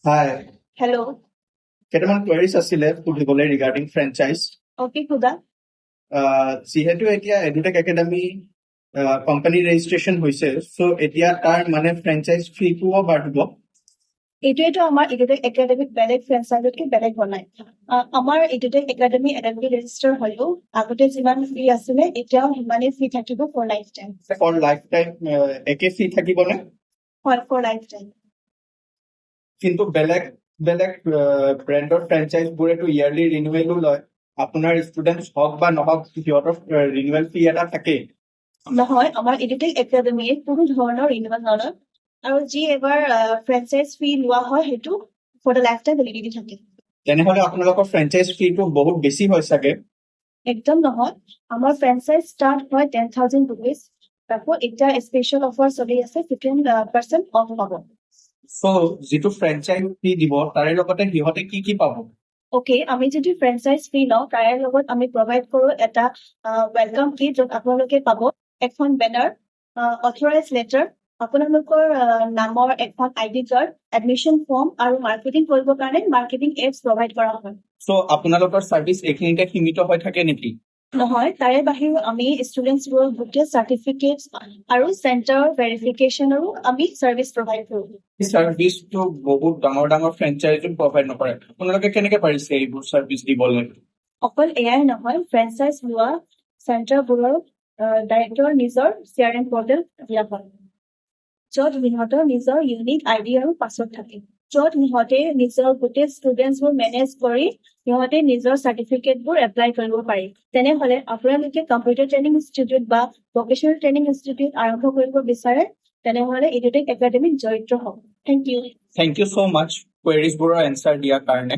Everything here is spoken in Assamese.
Hi, Hello. কেইটামান কুৱেৰিজ আছিলে সুধিবলৈ ৰিগাৰ্ডিং ফ্ৰেঞ্চাইজ Okay, Huda. যিহেতু এতিয়া এডুটেক একাডেমি কোম্পানী ৰেজিষ্ট্ৰেশ্যন হৈছে চ' এতিয়া তাৰ মানে ফ্ৰেঞ্চাইজ ফিটোও বাঢ়িব এইটোৱেতো আমাৰ এডুটেক একাডেমিক বেলেগ ফ্ৰেঞ্চাইজতকৈ বেলেগ বনায় আমাৰ এডুটেক একাডেমি একাডেমি ৰেজিষ্টাৰ হ'লেও আগতে যিমান ফি আছিলে এতিয়াও সিমানেই ফি থাকিব for lifetime for lifetime একে ফি থাকিবনে হয় ফৰ লাইফ টাইম কিন্তু বেলেগ বেলেগ ব্ৰেণ্ডৰ ফ্ৰেঞ্চাইজবোৰেতো ইয়াৰলি ৰিনিউৱেলো লয় আপোনাৰ ষ্টুডেণ্টছ হওক বা নহওক সিহঁতৰ ৰিনিউৱেল ফি এটা থাকেই নহয় আমাৰ এডুটেক একাডেমিয়ে কোনো ধৰণৰ ৰিনিউৱেল নলয় আৰু যি এবাৰ ফ্ৰেঞ্চাইজ ফি লোৱা হয় সেইটো for the lifetime validity থাকে তেনেহ'লে আপোনালোকৰ ফ্ৰেঞ্চাইজ ফিটো বহুত বেছি হয় চাগে একদম নহয় আমাৰ ফ্ৰেঞ্চাইজ ষ্টাৰ্ট হয় 10,000 rupees আকৌ এতিয়া স্পেচিয়েল অফাৰ চলি আছে 15% অফ পাব চ' যিটো ফ্ৰেঞ্চাইজ ফি দিব তাৰে লগতে সিহঁতে কি কি পাব অ'কে আমি যদি ফ্ৰেঞ্চাইজ ফি লওঁ তাৰে লগত আমি প্ৰভাইড কৰোঁ এটা ৱেলকাম কিট য'ত আপোনালোকে পাব এখন বেনাৰ অথৰাইজ লেটাৰ আপোনালোকৰ নামৰ এখন ID কাৰ্ড এডমিশ্যন ফৰ্ম আৰু মাৰ্কেটিং কৰিবৰ কাৰণে মাৰ্কেটিং এপছ প্ৰভাইড কৰা হয় চ' আপোনালোকৰ চাৰ্ভিচ এইখিনিতে সীমিত হৈ থাকে নেকি নহয় তাৰে বাহিৰেও আমি ষ্টুডেণ্টছবোৰক গোটেই চাৰ্টিফিকেটছ আৰু চেণ্টাৰ ভেৰিফিকেশ্যনৰো আমি চাৰ্ভিচ প্ৰভাইড কৰোঁ এই চাৰ্ভিচটো বহুত ডাঙৰ ডাঙৰ ফ্ৰেঞ্চাইজো প্ৰভাইড নকৰে আপোনালোকে কেনেকে পাৰিছে এইবোৰ চাৰ্ভিচ দিবলৈ অকল এয়াই নহয় ফ্ৰেঞ্চাইজ লোৱা চেণ্টাৰবোৰৰ ডাইৰেক্টৰ নিজৰ CRM পৰ্টেল দিয়া হয় য'ত সিহঁতৰ নিজৰ ইউনিক ID আৰু পাছৱৰ্ড থাকে য'ত সিহঁতে নিজৰ গোটেই ষ্টুডেণ্টছবোৰ মেনেজ কৰি সিহঁতে নিজৰ চাৰ্টিফিকেটবোৰ এপ্লাই কৰিব পাৰি তেনেহ'লে আপোনালোকে কম্পিউটাৰ ট্ৰেইনিং ইনষ্টিটিউট বা ভকেশ্যনেল ট্ৰেইনিং ইনষ্টিটিউট আৰম্ভ কৰিব বিচাৰে তেনেহ'লে এডুটেক একাডেমিক জড়িত হওক thank you thank you so' much কুৱেৰিজবোৰৰ এনচাৰ দিয়াৰ কাৰণে